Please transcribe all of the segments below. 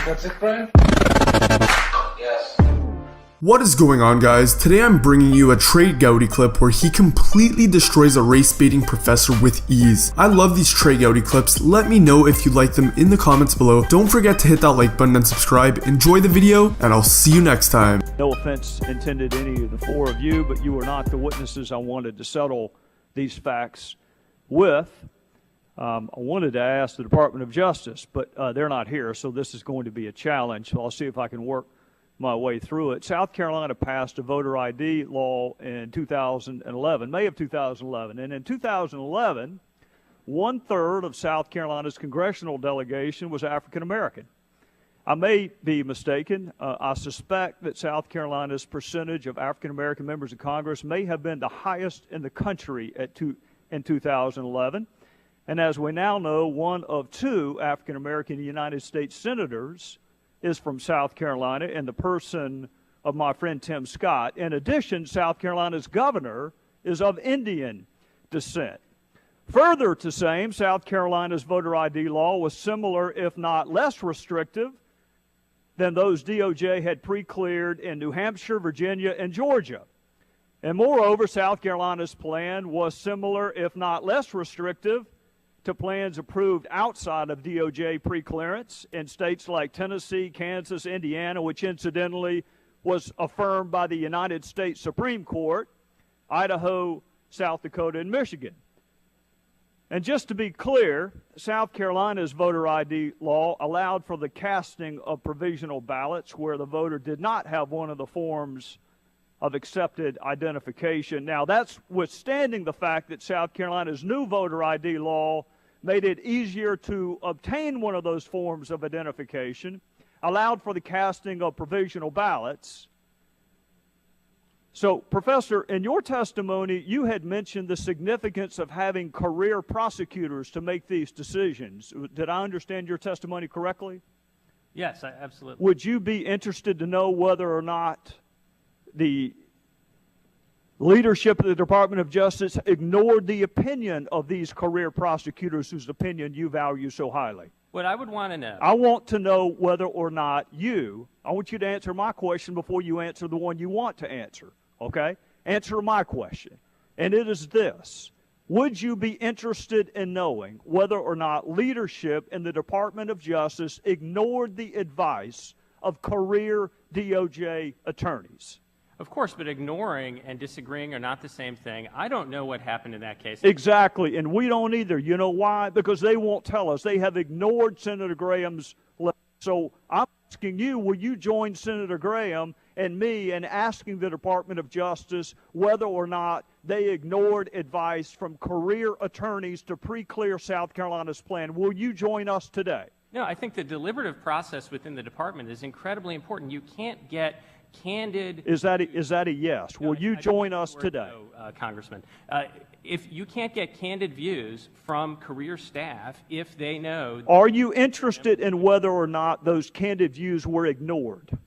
That's it, Brian? Yes. What is going on, guys? Today I'm bringing you a Trey Gowdy clip where he completely destroys a race-baiting professor with ease. I love these Trey Gowdy clips. Let me know if you like them in the comments below. Don't forget to hit that like button and subscribe. Enjoy the video, and I'll see you next time. No offense intended to any of the four of you, but you are not the witnesses I wanted to settle these facts with. I wanted to ask the Department of Justice, but they're not here, so this is going to be a challenge. So I'll see if I can work my way through it. South Carolina passed a voter ID law in 2011, May of 2011. And in 2011, 1/3 of South Carolina's congressional delegation was African American. I may be mistaken. I suspect that South Carolina's percentage of African American members of Congress may have been the highest in the country in 2011. And as we now know, one of two African American United States senators is from South Carolina, in the person of my friend Tim Scott. In addition, South Carolina's governor is of Indian descent. Further to same, South Carolina's voter ID law was similar, if not less restrictive, than those DOJ had pre-cleared in New Hampshire, Virginia, and Georgia. And moreover, South Carolina's plan was similar, if not less restrictive, to plans approved outside of DOJ preclearance in states like Tennessee, Kansas, Indiana, which incidentally was affirmed by the United States Supreme Court, Idaho, South Dakota, and Michigan. And just to be clear, South Carolina's voter ID law allowed for the casting of provisional ballots where the voter did not have one of the forms of accepted identification. Now, that's withstanding the fact that South Carolina's new voter ID law made it easier to obtain one of those forms of identification, allowed for the casting of provisional ballots. So, Professor, in your testimony, you had mentioned the significance of having career prosecutors to make these decisions. Did I understand your testimony correctly? Yes, absolutely. Would you be interested to know whether or not the leadership of the Department of Justice ignored the opinion of these career prosecutors whose opinion you value so highly? What I would want to know. I want to know whether or not I want you to answer my question before you answer the one you want to answer, okay? Answer my question, and it is this. Would you be interested in knowing whether or not leadership in the Department of Justice ignored the advice of career DOJ attorneys? Of course, but ignoring and disagreeing are not the same thing. I don't know what happened in that case. Exactly, and we don't either. You know why? Because they won't tell us. They have ignored Senator Graham's letter. So I'm asking you, will you join Senator Graham and me in asking the Department of Justice whether or not they ignored advice from career attorneys to pre-clear South Carolina's plan? Will you join us today? No, I think the deliberative process within the department is incredibly important. You can't get candid. Is that a yes? Will you join us today? No, Congressman. If you can't get candid views from career staff, if they know. Are you interested in whether or not those candid views were ignored?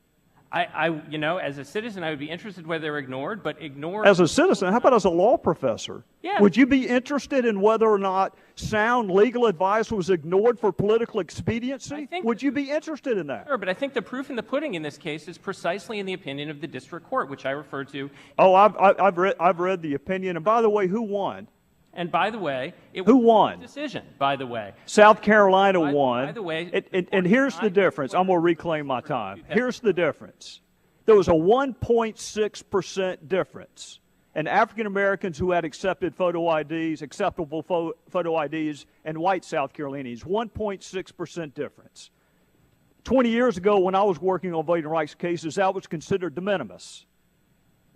You know, as a citizen, I would be interested whether they're ignored, but ignored. As a citizen, how about as a law professor? Yeah. Would you be interested in whether or not sound legal advice was ignored for political expediency? Would you be interested in that? Sure, but I think the proof in the pudding in this case is precisely in the opinion of the district court, which I referred to. Oh, I've read the opinion. And by the way, who won? And by the way, it who was won? a decision, by the way. South Carolina won. By the way, and here's the difference. I'm going to reclaim my time. Here's the difference. There was a 1.6% difference in African Americans who had accepted photo IDs, acceptable photo IDs, and white South Carolinians. 1.6% difference. 20 years ago, when I was working on voting rights cases, that was considered de minimis.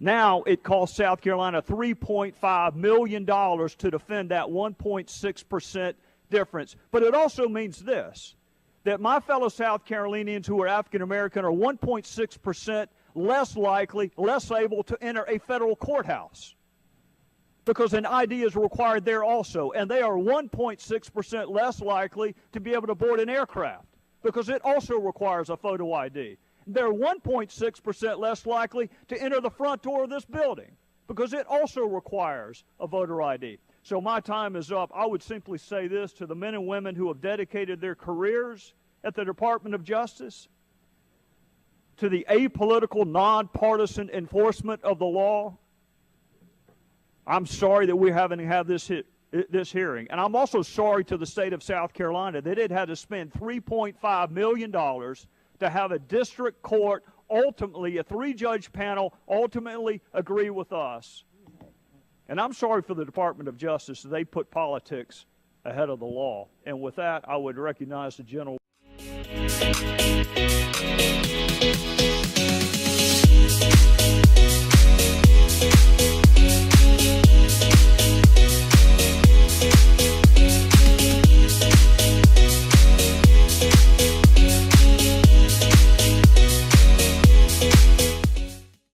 Now it costs South Carolina $3.5 million to defend that 1.6% difference. But it also means this, that my fellow South Carolinians who are African American are 1.6% less likely, less able to enter a federal courthouse because an ID is required there also. And they are 1.6% less likely to be able to board an aircraft because it also requires a photo ID. They're 1.6% less likely to enter the front door of this building because it also requires a voter ID. So my time is up. I would simply say this to the men and women who have dedicated their careers at the Department of Justice to the apolitical, nonpartisan enforcement of the law. I'm sorry that we're having to have this hearing. And I'm also sorry to the state of South Carolina that it had to spend $3.5 million to have a district court, ultimately a 3-judge panel, ultimately agree with us. And I'm sorry for the Department of Justice that they put politics ahead of the law. And with that, I would recognize the gentleman.